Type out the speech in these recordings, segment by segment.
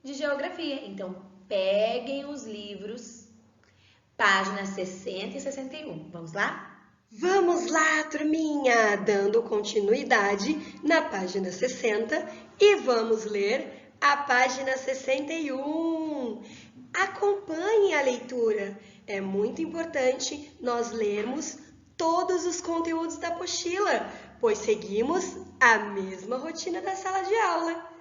de geografia. Então, peguem os livros, páginas 60 e 61. Vamos lá? Vamos lá, turminha! Dando continuidade na página 60 e vamos ler a página 61. Acompanhe a leitura. É muito importante nós lermos todos os conteúdos da apostila, pois seguimos a mesma rotina da sala de aula.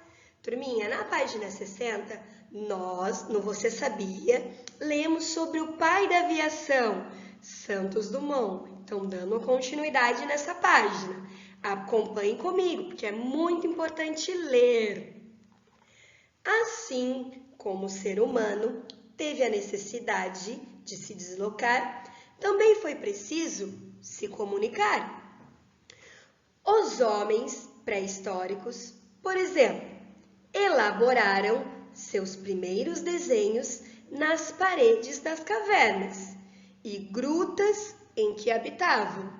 Turminha, na página 60, nós, no Você Sabia, lemos sobre o pai da aviação, Santos Dumont. Então, dando continuidade nessa página. Acompanhe comigo, porque é muito importante ler. Assim como o ser humano teve a necessidade de se deslocar, também foi preciso se comunicar. Os homens pré-históricos, por exemplo, elaboraram seus primeiros desenhos nas paredes das cavernas e grutas em que habitavam.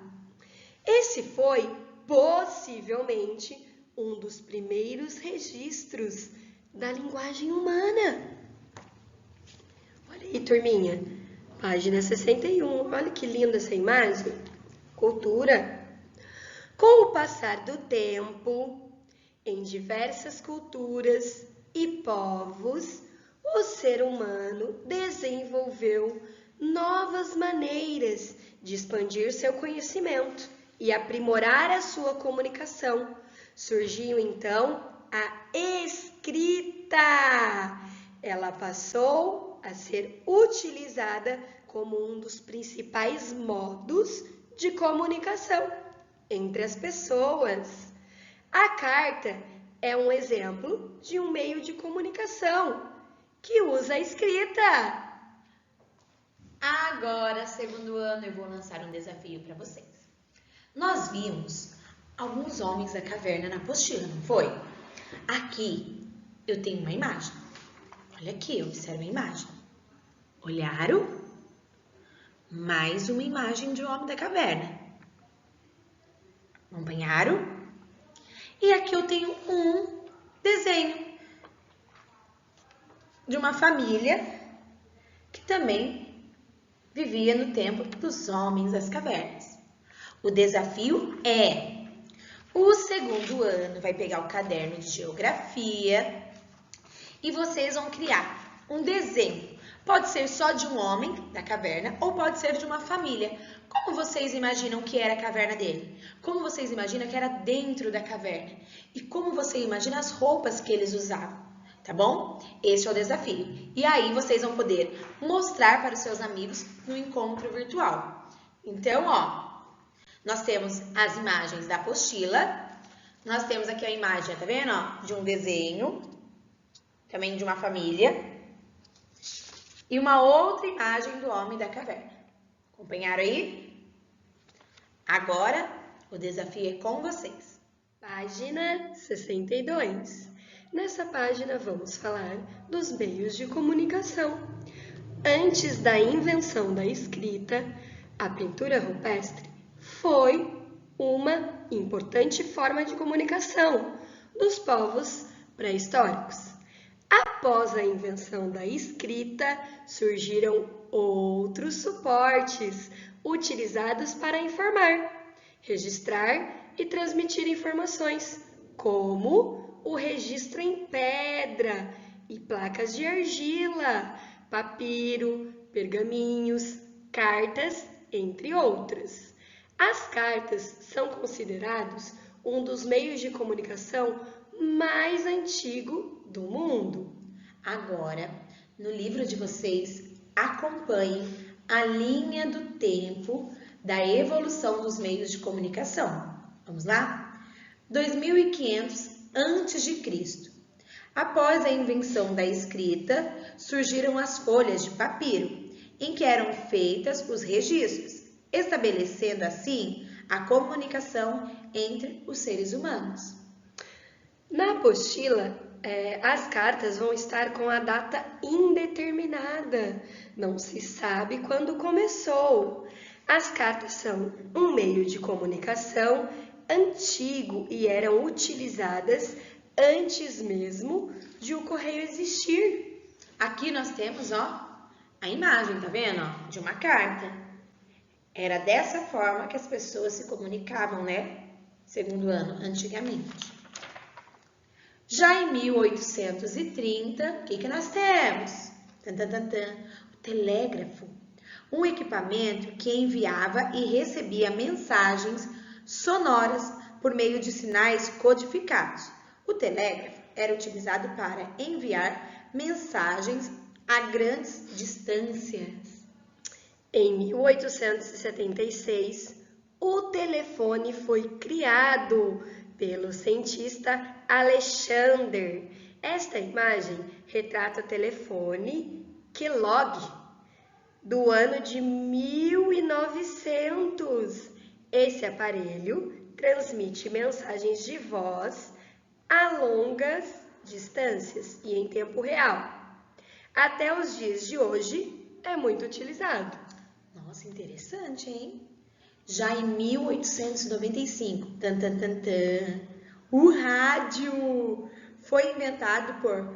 Esse foi, possivelmente, um dos primeiros registros da linguagem humana. Olha aí, turminha, página 61. Olha que linda essa imagem. Cultura. Com o passar do tempo, em diversas culturas e povos, o ser humano desenvolveu novas maneiras de expandir seu conhecimento e aprimorar a sua comunicação. Surgiu então a escrita. Ela passou a ser utilizada como um dos principais modos de comunicação entre as pessoas. A carta é um exemplo de um meio de comunicação que usa a escrita. Agora, segundo ano, eu vou lançar um desafio para vocês. Nós vimos alguns homens da caverna na apostila, não foi? Aqui eu tenho uma imagem. Olha aqui, observe a imagem. Olharam? Mais uma imagem de um homem da caverna. Acompanharam? E aqui eu tenho um desenho de uma família que também vivia no tempo dos homens das cavernas. O desafio é: o segundo ano vai pegar o caderno de geografia e vocês vão criar um desenho. Pode ser só de um homem da caverna ou pode ser de uma família. Como vocês imaginam que era a caverna dele? Como vocês imaginam que era dentro da caverna? E como você imagina as roupas que eles usavam? Tá bom? Esse é o desafio. E aí vocês vão poder mostrar para os seus amigos no encontro virtual. Então, ó, nós temos as imagens da apostila. Nós temos aqui a imagem, tá vendo? Ó, de um desenho, também de uma família. E uma outra imagem do homem da caverna. Acompanharam aí? Agora, o desafio é com vocês. Página 62. Nessa página vamos falar dos meios de comunicação. Antes da invenção da escrita, a pintura rupestre foi uma importante forma de comunicação dos povos pré-históricos. Após a invenção da escrita, surgiram outros suportes utilizados para informar, registrar e transmitir informações, como o registro em pedra e placas de argila, papiro, pergaminhos, cartas, entre outras. As cartas são considerados um dos meios de comunicação mais antigo do mundo. Agora, no livro de vocês, acompanhem a linha do tempo da evolução dos meios de comunicação. Vamos lá? 2500 a.C. Após a invenção da escrita, surgiram as folhas de papiro, em que eram feitas os registros, estabelecendo assim a comunicação entre os seres humanos. Na apostila, as cartas vão estar com a data indeterminada. Não se sabe quando começou. As cartas são um meio de comunicação antigo e eram utilizadas antes mesmo de o correio existir. Aqui nós temos, ó, a imagem, tá vendo? Ó, de uma carta. Era dessa forma que as pessoas se comunicavam, né? Segundo ano, antigamente. Já em 1830, o que nós temos? O telégrafo. Um equipamento que enviava e recebia mensagens sonoras por meio de sinais codificados. O telégrafo era utilizado para enviar mensagens a grandes distâncias. Em 1876, o telefone foi criado pelo cientista Alexander. Esta imagem retrata o telefone Kellogg do ano de 1900. Esse aparelho transmite mensagens de voz a longas distâncias e em tempo real. Até os dias de hoje é muito utilizado. Nossa, interessante, hein? Já em 1895, o rádio foi inventado por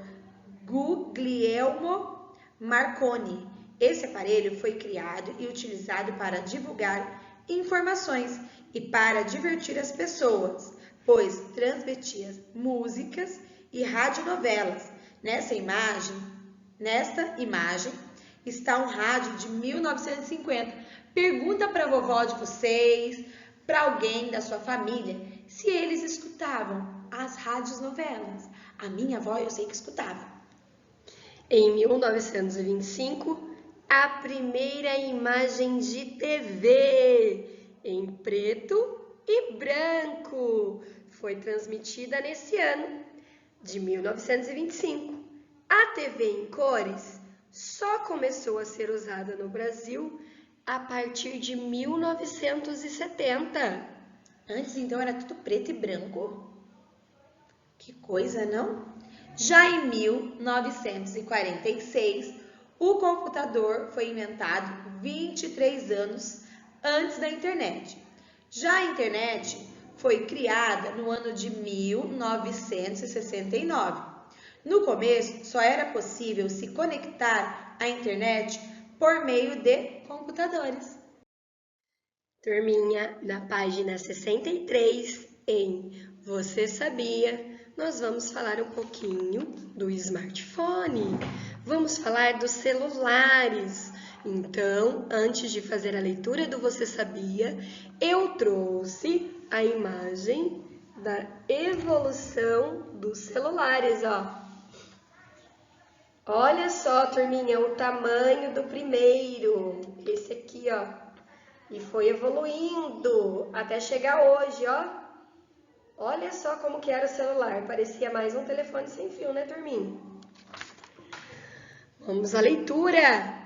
Guglielmo Marconi. Esse aparelho foi criado e utilizado para divulgar informações e para divertir as pessoas, pois transmitia músicas e radionovelas. Nesta imagem está um rádio de 1950. Pergunta para a vovó de vocês, para alguém da sua família, se eles escutavam as radionovelas. A minha avó eu sei que escutava. Em 1925, a primeira imagem de TV em preto e branco foi transmitida nesse ano de 1925. A TV em cores só começou a ser usada no Brasil a partir de 1970. Antes, então, era tudo preto e branco. Que coisa, não? Já em 1946, o computador foi inventado 23 anos antes da internet. Já a internet foi criada no ano de 1969. No começo, só era possível se conectar à internet por meio de computadores. Turminha, na página 63, em Você Sabia, nós vamos falar um pouquinho do smartphone. Vamos falar dos celulares. Então, antes de fazer a leitura do Você Sabia, eu trouxe a imagem da evolução dos celulares, ó. Olha só, turminha, o tamanho do primeiro, esse aqui, ó, e foi evoluindo até chegar hoje, ó. Olha só como que era o celular, parecia mais um telefone sem fio, né, turminha? Vamos à leitura.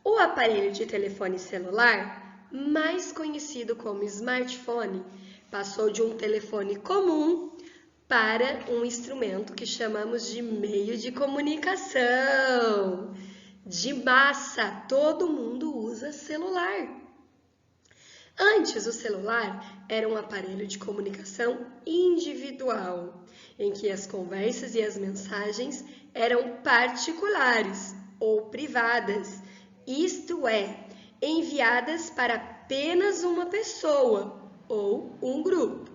O aparelho de telefone celular, mais conhecido como smartphone, passou de um telefone comum para um instrumento que chamamos de meio de comunicação. De massa, todo mundo usa celular. Antes, o celular era um aparelho de comunicação individual, em que as conversas e as mensagens eram particulares ou privadas, isto é, enviadas para apenas uma pessoa ou um grupo.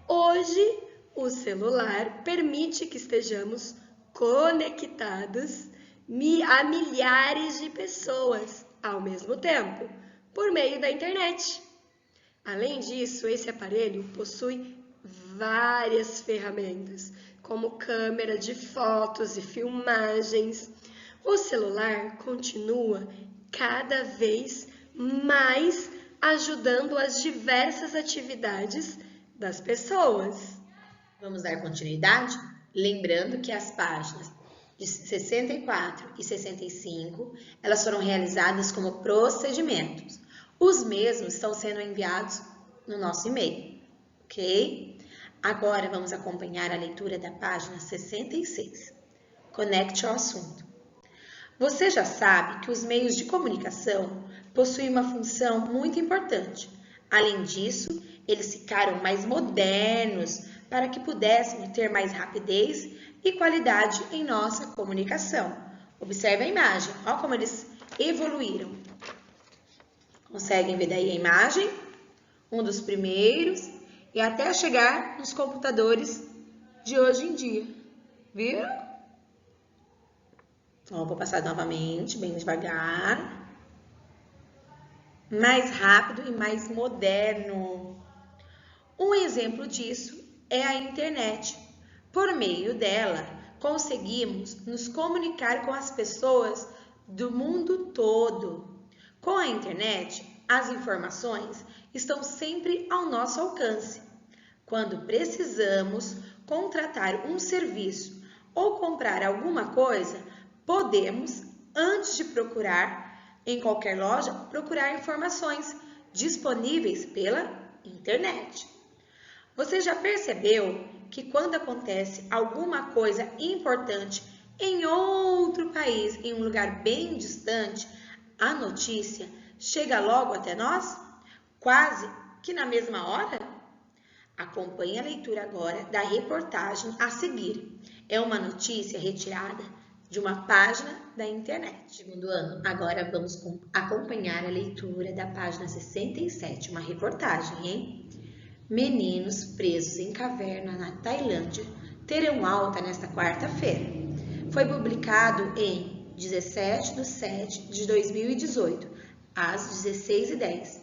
Hoje, o celular permite que estejamos conectados a milhares de pessoas ao mesmo tempo, por meio da internet. Além disso, esse aparelho possui várias ferramentas, como câmera de fotos e filmagens. O celular continua cada vez mais ajudando as diversas atividades das pessoas. Vamos dar continuidade? Lembrando que as páginas de 64 e 65, elas foram realizadas como procedimentos. Os mesmos estão sendo enviados no nosso e-mail, ok? Agora vamos acompanhar a leitura da página 66. Conecte ao assunto. Você já sabe que os meios de comunicação possuem uma função muito importante. Além disso, Eles ficaram mais modernos para que pudéssemos ter mais rapidez e qualidade em nossa comunicação. Observe a imagem, olha como eles evoluíram. Conseguem ver daí a imagem? Um dos primeiros e até chegar nos computadores de hoje em dia. Viram? Então, vou passar novamente, bem devagar. Mais rápido e mais moderno. Um exemplo disso é a internet. Por meio dela, conseguimos nos comunicar com as pessoas do mundo todo. Com a internet, as informações estão sempre ao nosso alcance. Quando precisamos contratar um serviço ou comprar alguma coisa, podemos, antes de procurar em qualquer loja, procurar informações disponíveis pela internet. Você já percebeu que quando acontece alguma coisa importante em outro país, em um lugar bem distante, a notícia chega logo até nós? Quase que na mesma hora? Acompanhe a leitura agora da reportagem a seguir. É uma notícia retirada de uma página da internet. Segundo ano, agora vamos acompanhar a leitura da página 67, uma reportagem, hein? Meninos presos em caverna na Tailândia terão alta nesta quarta-feira. Foi publicado em 17/7/2018, às 16h10,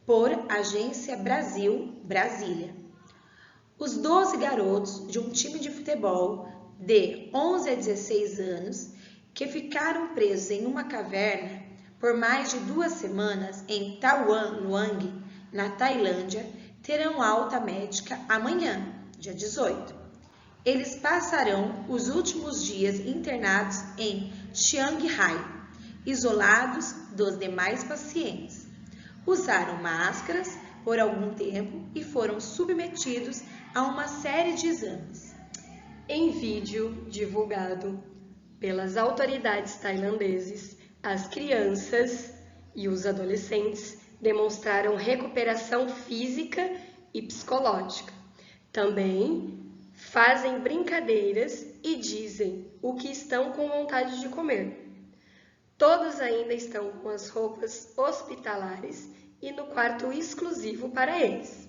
por Agência Brasil, Brasília. Os 12 garotos de um time de futebol de 11 a 16 anos que ficaram presos em uma caverna por mais de 2 semanas em Tawang Luang, na Tailândia, terão alta médica amanhã, dia 18. Eles passarão os últimos dias internados em Chiang Rai, isolados dos demais pacientes. Usaram máscaras por algum tempo e foram submetidos a uma série de exames. Em vídeo divulgado pelas autoridades tailandeses, as crianças e os adolescentes demonstraram recuperação física e psicológica. Também fazem brincadeiras e dizem o que estão com vontade de comer. Todos ainda estão com as roupas hospitalares e no quarto exclusivo para eles.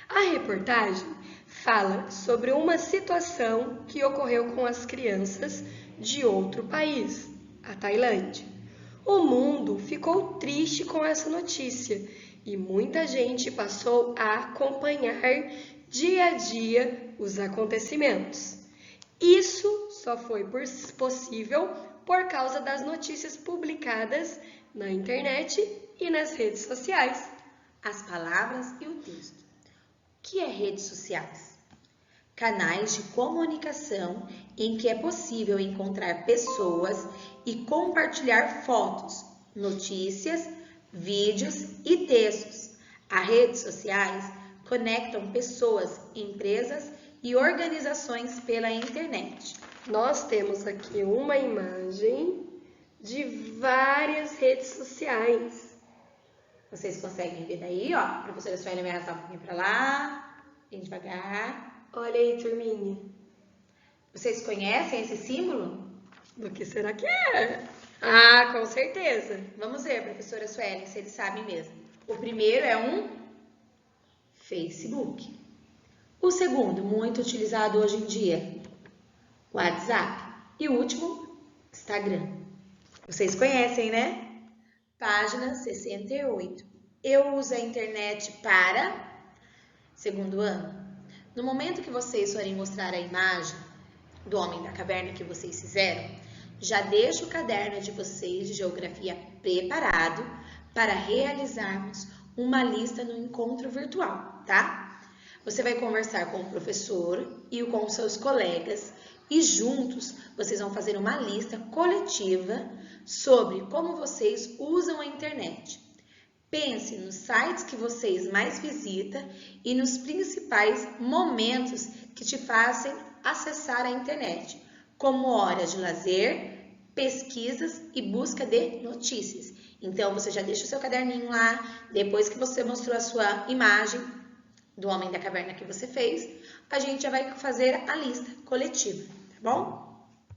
A reportagem fala sobre uma situação que ocorreu com as crianças de outro país, a Tailândia. O mundo ficou triste com essa notícia e muita gente passou a acompanhar dia a dia os acontecimentos. Isso só foi possível por causa das notícias publicadas na internet e nas redes sociais. As palavras e o texto. O que é redes sociais? Canais de comunicação em que é possível encontrar pessoas e compartilhar fotos, notícias, vídeos e textos. As redes sociais conectam pessoas, empresas e organizações pela internet. Nós temos aqui uma imagem de várias redes sociais. Vocês conseguem ver daí, ó? A professora Sueli vai arrastar um pouquinho para lá, bem devagar. Olha aí, turminha. Vocês conhecem esse símbolo? Do que será que é? Ah, com certeza. Vamos ver, professora Sueli, se eles sabem mesmo. O primeiro é um Facebook. O segundo, muito utilizado hoje em dia, WhatsApp. E o último, Instagram. Vocês conhecem, né? Página 68. Eu uso a internet para segundo ano. No momento que vocês forem mostrar a imagem do homem da caverna que vocês fizeram, já deixa o caderno de vocês de geografia preparado para realizarmos uma lista no encontro virtual, tá? Você vai conversar com o professor e com os seus colegas e juntos vocês vão fazer uma lista coletiva sobre como vocês usam a internet. Pense nos sites que vocês mais visitam e nos principais momentos que te fazem acessar a internet, como horas de lazer, pesquisas e busca de notícias. Então, você já deixa o seu caderninho lá, depois que você mostrou a sua imagem, do Homem da Caverna que você fez, a gente já vai fazer a lista coletiva, tá bom?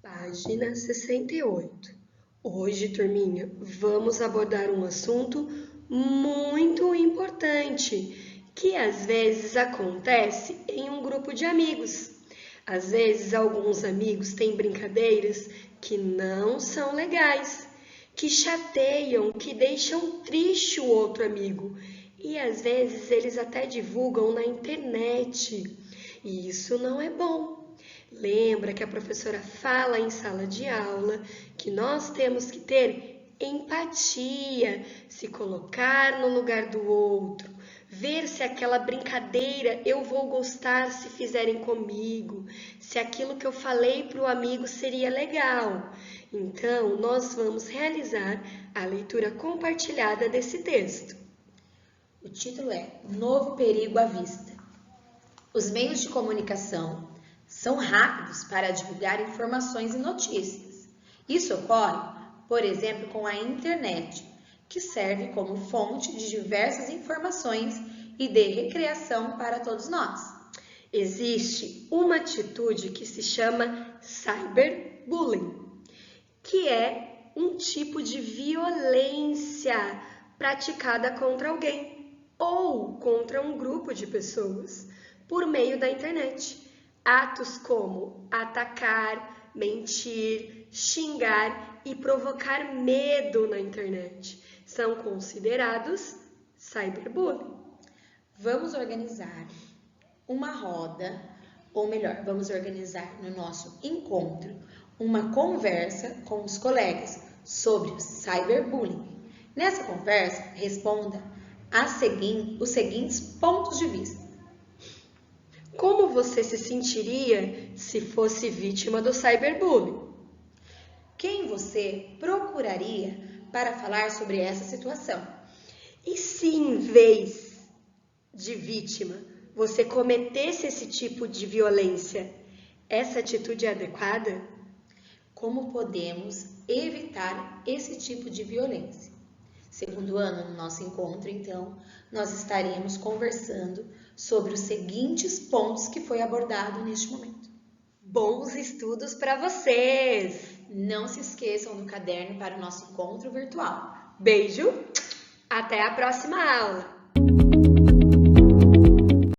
Página 68. Hoje, turminha, vamos abordar um assunto muito importante que às vezes acontece em um grupo de amigos. Às vezes, alguns amigos têm brincadeiras que não são legais, que chateiam, que deixam triste o outro amigo. E às vezes eles até divulgam na internet. E isso não é bom. Lembra que a professora fala em sala de aula que nós temos que ter empatia, se colocar no lugar do outro, ver se aquela brincadeira eu vou gostar se fizerem comigo, se aquilo que eu falei para o amigo seria legal. Então, nós vamos realizar a leitura compartilhada desse texto. O título é Novo Perigo à Vista. Os meios de comunicação são rápidos para divulgar informações e notícias. Isso ocorre, por exemplo, com a internet, que serve como fonte de diversas informações e de recreação para todos nós. Existe uma atitude que se chama cyberbullying, que é um tipo de violência praticada contra alguém ou contra um grupo de pessoas por meio da internet. Atos como atacar, mentir, xingar e provocar medo na internet são considerados cyberbullying. Vamos organizar uma roda, ou melhor, vamos organizar no nosso encontro uma conversa com os colegas sobre o cyberbullying. Nessa conversa, responda os seguintes pontos de vista. Como você se sentiria se fosse vítima do cyberbullying? Quem você procuraria para falar sobre essa situação? E se em vez de vítima, você cometesse esse tipo de violência, essa atitude é adequada? Como podemos evitar esse tipo de violência? Segundo ano, no nosso encontro, então, nós estaremos conversando sobre os seguintes pontos que foi abordado neste momento. Bons estudos para vocês! Não se esqueçam do caderno para o nosso encontro virtual. Beijo! Até a próxima aula!